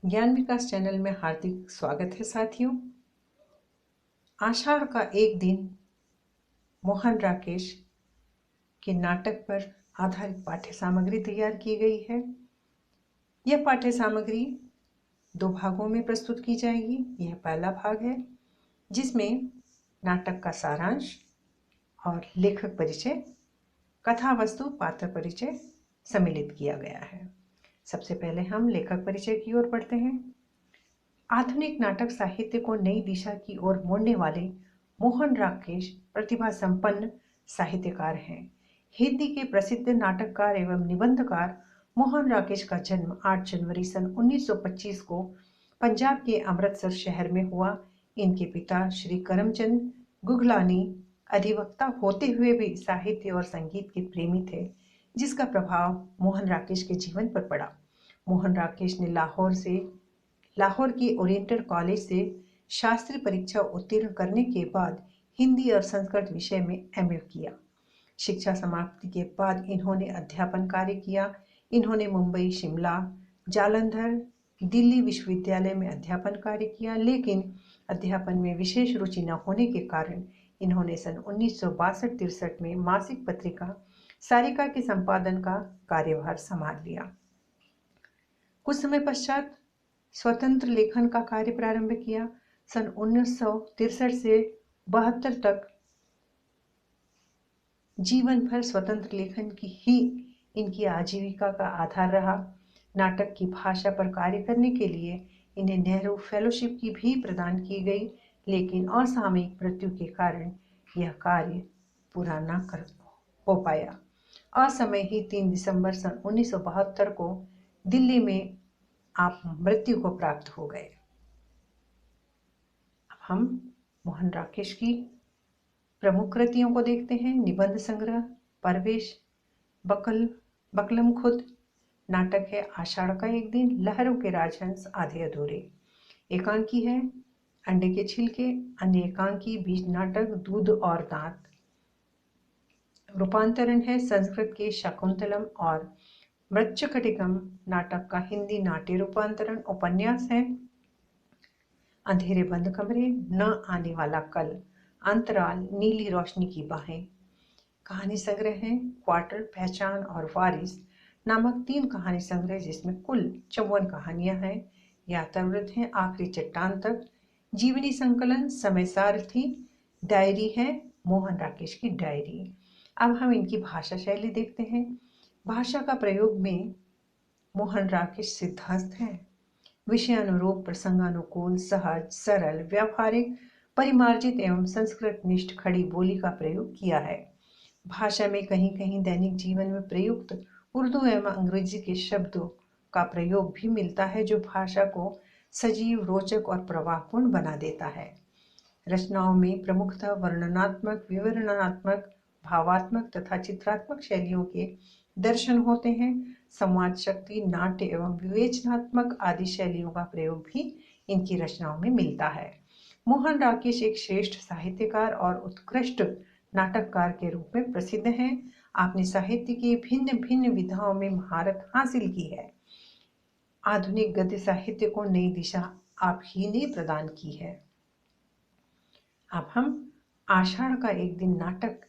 ज्ञान विकास चैनल में हार्दिक स्वागत है साथियों। आषाढ़ का एक दिन मोहन राकेश के नाटक पर आधारित पाठ्य सामग्री तैयार की गई है। यह पाठ्य सामग्री दो भागों में प्रस्तुत की जाएगी। यह पहला भाग है जिसमें नाटक का सारांश और लेखक परिचय, कथा वस्तु, पात्र परिचय सम्मिलित किया गया है। सबसे पहले हम लेखक परिचय की ओर बढ़ते हैं। आधुनिक नाटक साहित्य को नई दिशा की ओर मोड़ने वाले मोहन राकेश प्रतिभा संपन्न साहित्यकार हैं। हिंदी के प्रसिद्ध नाटककार एवं निबंधकार मोहन राकेश का जन्म 8 जनवरी सन 1925 को पंजाब के अमृतसर शहर में हुआ। इनके पिता श्री करमचंद गुगलानी अधिवक्ता होते हुए भी साहित्य और संगीत के प्रेमी थे, जिसका प्रभाव मोहन राकेश के जीवन पर पड़ा। मोहन राकेश ने लाहौर के ओरिएंटल कॉलेज से शास्त्री परीक्षा उत्तीर्ण करने के बाद हिंदी और संस्कृत विषय में एमए किया। शिक्षा समाप्ति के बाद इन्होंने अध्यापन कार्य किया। इन्होंने मुंबई, शिमला, जालंधर, दिल्ली विश्वविद्यालय में अध्यापन कार्य किया, लेकिन अध्यापन में विशेष रुचि न होने के कारण इन्होंने सन 1962-63 में मासिक पत्रिका सारिका के संपादन का कार्यभार संभाल लिया। कुछ समय पश्चात स्वतंत्र लेखन का कार्य प्रारंभ किया। सन 1963 से 72 तक जीवन भर स्वतंत्र लेखन की ही इनकी आजीविका का आधार रहा। नाटक की भाषा पर कार्य करने के लिए इन्हें नेहरू फेलोशिप की भी प्रदान की गई, लेकिन असामयिक मृत्यु के कारण यह कार्य पूरा न कर हो पाया। असमय ही 3 दिसंबर सन 1972 को दिल्ली में आप मृत्यु को प्राप्त हो गए। अब हम मोहन राकेश की प्रमुख कृतियों को देखते हैं। निबंध संग्रह परवेश बकलम खुद, नाटक है आषाढ़ का एक दिन, लहरों के राजहंस आधे अधूरे, एकांकी है अंडे के छिलके, अन्य एकांकी बीज नाटक दूध और दांत, रूपांतरण है संस्कृत के शाकुंतलम और मृच्छकटिकम नाटक का हिंदी नाट्य रूपांतरण, उपन्यास है अंधेरे बंद कमरे, न आने वाला कल, अंतराल, नीली रोशनी की बाहें। कहानी संग्रह है क्वार्टर, पहचान और वारिस नामक 3 कहानी संग्रह, जिसमें कुल 54 कहानियां हैं। यात्रावृत्त है आखिरी चट्टान तक, जीवनी संकलन, समय सारथी, डायरी है मोहन राकेश की डायरी। अब हम इनकी भाषा शैली देखते हैं। भाषा का प्रयोग में मोहन राकेश सिद्धांत हैं। विषयानुरूप, प्रसंगानुकूल, सहज, सरल, व्यावहारिक, परिमार्जित एवं संस्कृत निष्ठ खड़ी बोली का प्रयोग किया है। भाषा में कहीं कहीं दैनिक जीवन में प्रयुक्त उर्दू एवं अंग्रेजी के शब्दों का प्रयोग भी मिलता है, जो भाषा को सजीव, रोचक और प्रवाहपूर्ण बना देता है। रचनाओं में प्रमुखतः वर्णनात्मक, विवरणात्मक, भावात्मक तथा चित्रात्मक शैलियों के दर्शन होते हैं। संवाद शक्ति, नाट्य एवं विवेचनात्मक आदि शैलियों का प्रयोग भी इनकी रचनाओं में मिलता है। मोहन राकेश एक श्रेष्ठ साहित्यकार और उत्कृष्ट नाटककार के रूप में प्रसिद्ध हैं। आपने साहित्य की भिन्न भिन्न विधाओं में महारत हासिल की है। आधुनिक गद्य साहित्य को नई दिशा आप ही ने प्रदान की है। अब हम आषाढ़ का एक दिन नाटक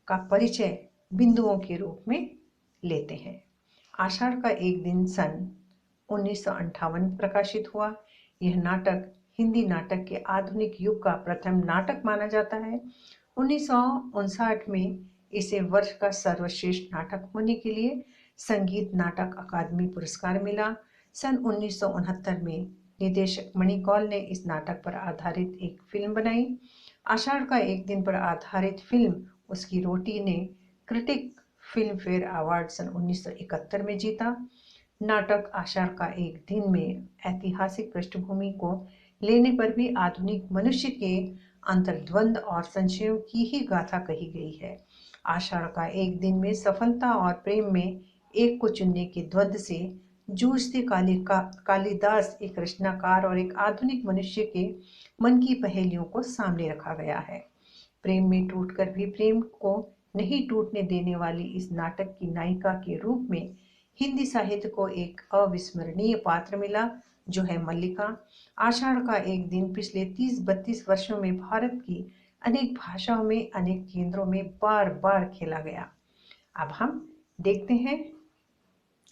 का परिचय बिंदुओं के रूप में लेते हैं। आषाढ़ का एक दिन सन 1958 में प्रकाशित हुआ। यह नाटक हिंदी नाटक के आधुनिक युग का प्रथम नाटक माना जाता है। 1959 में इसे वर्ष का सर्वश्रेष्ठ नाटक होने के लिए संगीत नाटक अकादमी पुरस्कार मिला। सन 1969 में निर्देशक मणि कौल ने इस नाटक पर आधारित एक फिल्म बनाई। आषाढ़ का एक दिन पर आधारित फिल्म उसकी रोटी ने क्रिटिक फिल्म फेयर अवार्ड सन 1971 में जीता। नाटक आषाढ़ का एक दिन में ऐतिहासिक पृष्ठभूमि को लेने पर भी आधुनिक मनुष्य के अंतर्द्वंद और संशयों की ही गाथा कही गई है। आषाढ़ का एक दिन में सफलता और प्रेम में एक को चुनने के द्वंद से जूझते कालिदास एक रचनाकार और एक आधुनिक मनुष्य के मन की पहेलियों को सामने रखा गया है। प्रेम में टूटकर भी प्रेम को नहीं टूटने देने वाली इस नाटक की नायिका के रूप में हिंदी साहित्य को एक अविस्मरणीय पात्र मिला जो है मल्लिका। आषाढ़ का एक दिन पिछले 30-32 वर्षों में भारत की अनेक भाषाओं में अनेक केंद्रों में बार बार खेला गया। अब हम देखते हैं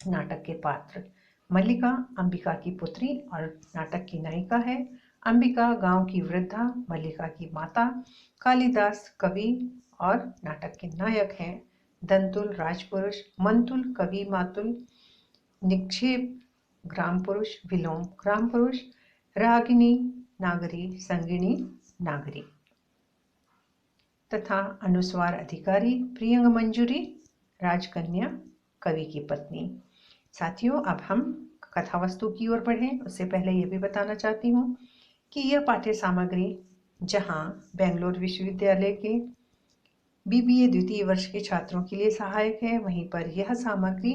नाटक के पात्र। मल्लिका अंबिका की पुत्री और नाटक की नायिका है। अंबिका गांव की वृद्धा, मल्लिका की माता। कालिदास कवि और नाटक के नायक हैं। दंतुल राजपुरुष, मंतुल कवि मातुल, निक्षेप ग्राम पुरुष, विलोम ग्राम पुरुष, रागिनी नागरी, संगिनी नागरी तथा अनुस्वार अधिकारी, प्रियंग मंजूरी, राजकन्या कवि की पत्नी। साथियों, अब हम कथा वस्तु की ओर बढ़ें उससे पहले यह भी बताना चाहती हूँ कि यह पाठ्य सामग्री जहाँ बेंगलोर विश्वविद्यालय के BBA द्वितीय वर्ष के छात्रों के लिए सहायक है, वहीं पर यह सामग्री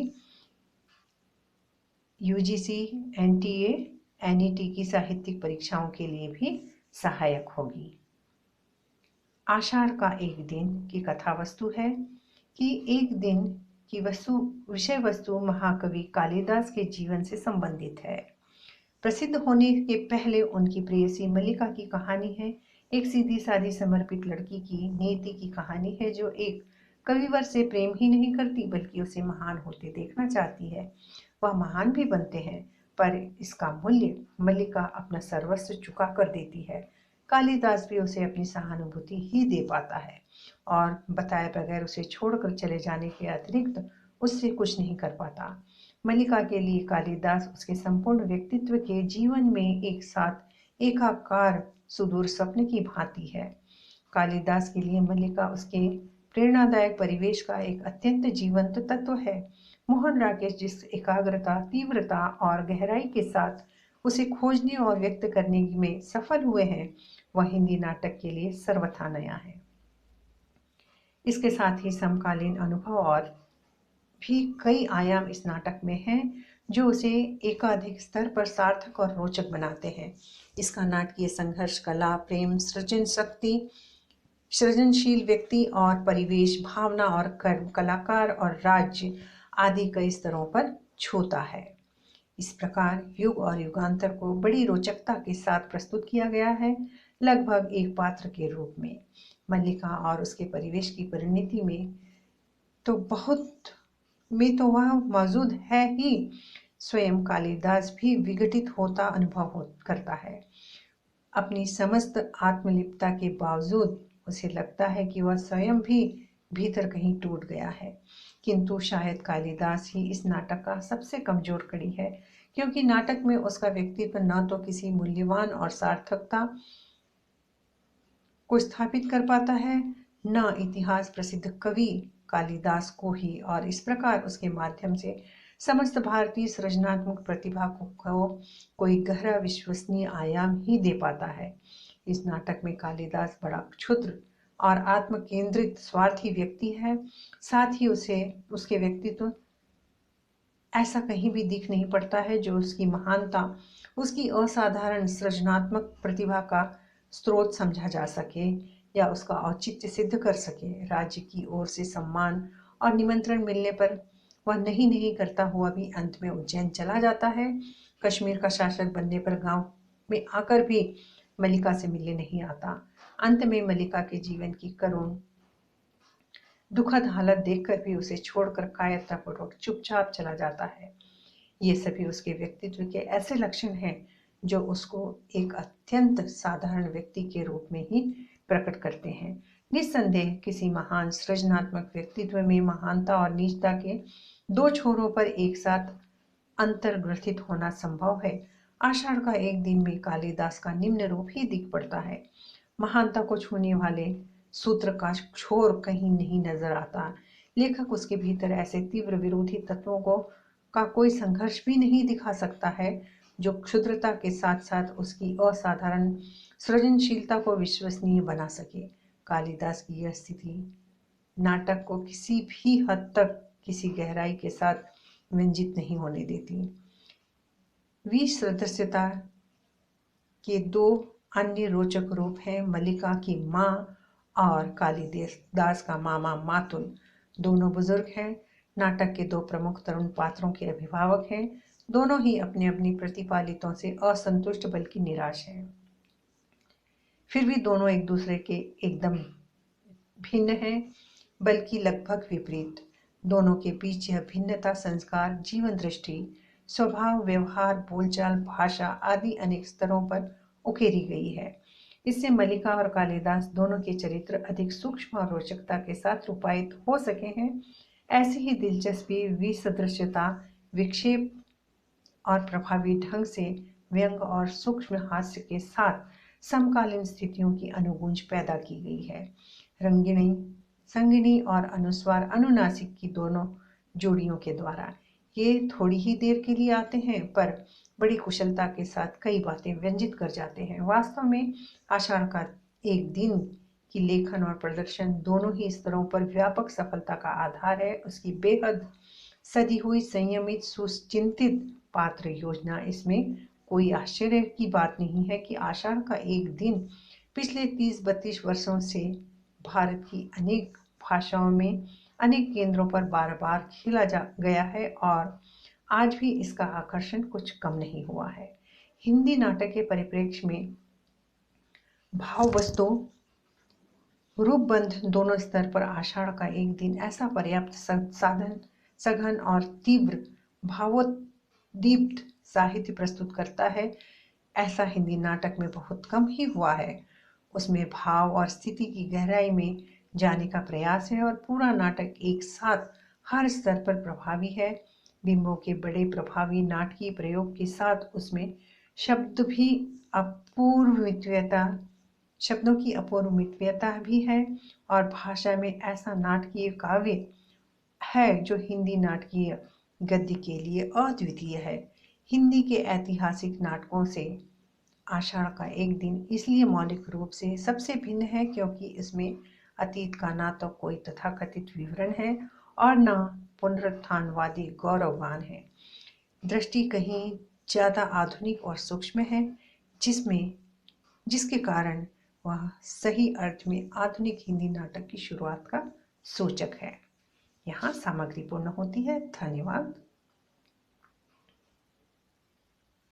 UGC, NTA, NET की साहित्यिक परीक्षाओं के लिए भी सहायक होगी। आषाढ़ का एक दिन की कथा वस्तु है कि एक दिन की विषय वस्तु महाकवि कालिदास के जीवन से संबंधित है। प्रसिद्ध होने के पहले उनकी प्रेयसी मल्लिका की कहानी है। एक सीधी सादी समर्पित लड़की की नीति की कहानी है जो एक कविवर से प्रेम ही नहीं करती बल्कि उसे महान होते देखना चाहती है। वह महान भी बनते हैं पर इसका मूल्य मल्लिका अपना सर्वस्व चुका कर देती है। कालिदास भी उसे अपनी सहानुभूति ही दे पाता है और बताए बगैर उसे छोड़कर चले जाने के अतिरिक्त उससे कुछ नहीं कर पाता। मल्लिका के लिए कालिदास उसके संपूर्ण व्यक्तित्व के जीवन में एक साथ एकाकार सुदूर स्वप्न की भांति है। कालिदास के लिए मल्लिका उसके प्रेरणादायक परिवेश का एक अत्यंत जीवंत तत्व है। मोहन राकेश जिस एकाग्रता, तीव्रता और गहराई के साथ उसे खोजने और व्यक्त करने में सफल हुए हैं, वह हिंदी नाटक के लिए सर्वथा नया है। इसके साथ ही समकालीन अनुभव और भी कई आयाम इस नाटक में हैं जो उसे एकाधिक स्तर पर सार्थक और रोचक बनाते हैं। इसका नाटकीय संघर्ष, कला, प्रेम, सृजन शक्ति, सृजनशील व्यक्ति और परिवेश, भावना और कर्म, कलाकार और राज्य आदि कई स्तरों पर छूता है। इस प्रकार युग और युगांतर को बड़ी रोचकता के साथ प्रस्तुत किया गया है, लगभग एक पात्र के रूप में। मल्लिका और उसके परिवेश की परिणति में तो वह मौजूद है ही, स्वयं कालिदास भी विघटित होता अनुभव करता है। अपनी समस्त आत्मलिप्तता के बावजूद उसे लगता है कि वह स्वयं भी भीतर कहीं टूट गया है। किंतु शायद कालिदास ही इस नाटक का सबसे कमजोर कड़ी है, क्योंकि नाटक में उसका व्यक्तित्व न तो किसी मूल्यवान और सार्थकता को स्थापित कर पाता है, न इतिहास प्रसिद्ध कवि कालिदास को ही, और इस प्रकार उसके माध्यम से समस्त भारतीय सृजनात्मक प्रतिभा को कोई गहरा विश्वसनीय आयाम ही दे पाता है। इस नाटक में कालिदास बड़ा क्षुद्र और आत्म केंद्रित स्वार्थी व्यक्ति है। साथ ही उसके व्यक्तित्व ऐसा कहीं भी दिख नहीं पड़ता है जो उसकी महानता, उसकी असाधारण सृजनात्मक प्रतिभा का स्रोत समझा जा सके या उसका औचित्य सिद्ध कर सके। राज्य की ओर से सम्मान और निमंत्रण मिलने पर वह नहीं करता हुआ भी अंत में उज्जैन चला जाता है। कश्मीर का शासक बनने पर गांव में आकर भी मल्लिका से मिलने नहीं आता। अंत में मल्लिका के जीवन की करुण दुखद हालत देखकर भी उसे छोड़कर कायरतापूर्वक चुपचाप चला जाता है। ये सभी उसके व्यक्तित्व के ऐसे लक्षण हैं जो उसको एक अत्यंत साधारण व्यक्ति के रूप में ही प्रकट करते हैं। निस्संदेह किसी महान सृजनात्मक व्यक्तित्व में महानता और नीचता के दो छोरों पर एक साथ अंतर्ग्रथित होना संभव है। आषाढ़ का एक दिन में कालिदास का निम्न रूप ही दिख पड़ता है। महानता को छूने वाले सूत्र का छोर कहीं नहीं नजर आता। लेखक उसके भीतर ऐसे तीव्र विरोधी तत्वों का कोई संघर्ष भी नहीं दिखा सकता है जो क्षुद्रता के साथ साथ उसकी असाधारण सृजनशीलता को विश्वसनीय बना सके। कालिदास की यह स्थिति नाटक को किसी भी हद तक किसी गहराई के साथ व्यंजित नहीं होने देती। विसदृश्यता के दो अन्य रोचक रूप हैं मल्लिका की माँ और कालिदास का मामा मातुल। दोनों बुजुर्ग हैं। नाटक के दो प्रमुख तरुण पात्रों के अभिभावक हैं। दोनों ही अपने अपनी प्रतिपालितों से असंतुष्ट बल्कि निराश हैं। फिर भी दोनों एक दूसरे के एकदम भिन्न हैं, बल्कि लगभग विपरीत। दोनों के बीच यह भिन्नता संस्कार, जीवन दृष्टि, स्वभाव, व्यवहार, बोलचाल, भाषा आदि अनेक स्तरों पर उकेरी गई है। इससे मल्लिका और कालिदास दोनों के चरित्र अधिक सूक्ष्म और रोचकता के साथ रूपायित हो सके हैं। ऐसी ही दिलचस्पी, विसदृश्यता, विक्षेप और प्रभावी ढंग से व्यंग और सूक्ष्म हास्य के साथ समकालीन स्थितियों की अनुगूंज पैदा की गई है। रंगिणी, संगिनी और अनुस्वार अनुनासिक की दोनों जोड़ियों के द्वारा ये थोड़ी ही देर के लिए आते हैं, पर बड़ी कुशलता के साथ कई बातें व्यंजित कर जाते हैं। वास्तव में आषाढ़ का एक दिन की लेखन और प्रदर्शन दोनों ही स्तरों पर व्यापक सफलता का आधार है। उसकी बेहद सदी हुई, संयमित, सुचिंतित पात्र योजना, इसमें कोई आश्चर्य की बात नहीं है कि आषाढ़ का एक दिन पिछले 30-32 वर्षों से भारत की अनेक भाषाओं में अनेक केंद्रों पर बार बार खेला जा गया है और आज भी इसका आकर्षण कुछ कम नहीं हुआ है। हिंदी नाटक के परिप्रेक्ष्य में भाव वस्तु, रूपबंध दोनों स्तर पर आषाढ़ का एक दिन ऐसा पर्याप्त साधन, सघन और तीव्र भावोद्दीप्त साहित्य प्रस्तुत करता है, ऐसा हिंदी नाटक में बहुत कम ही हुआ है। उसमें भाव और स्थिति की गहराई में जाने का प्रयास है और पूरा नाटक एक साथ हर स्तर पर प्रभावी है। बिंबों के बड़े प्रभावी नाटकीय प्रयोग के साथ उसमें शब्दों की अपूर्वता भी है और भाषा में ऐसा नाटकीय काव्य है जो हिंदी नाटकीय गद्य के लिए अद्वितीय है। हिंदी के ऐतिहासिक नाटकों से आषाढ़ का एक दिन इसलिए मौलिक रूप से सबसे भिन्न है क्योंकि इसमें अतीत का ना तो कोई तथाकथित विवरण है और न पुनरुत्थानवादी गौरवगान है। दृष्टि कहीं ज़्यादा आधुनिक और सूक्ष्म है, जिसके कारण वह सही अर्थ में आधुनिक हिंदी नाटक की शुरुआत का सूचक है। यहाँ सामग्री पूर्ण होती है। धन्यवाद।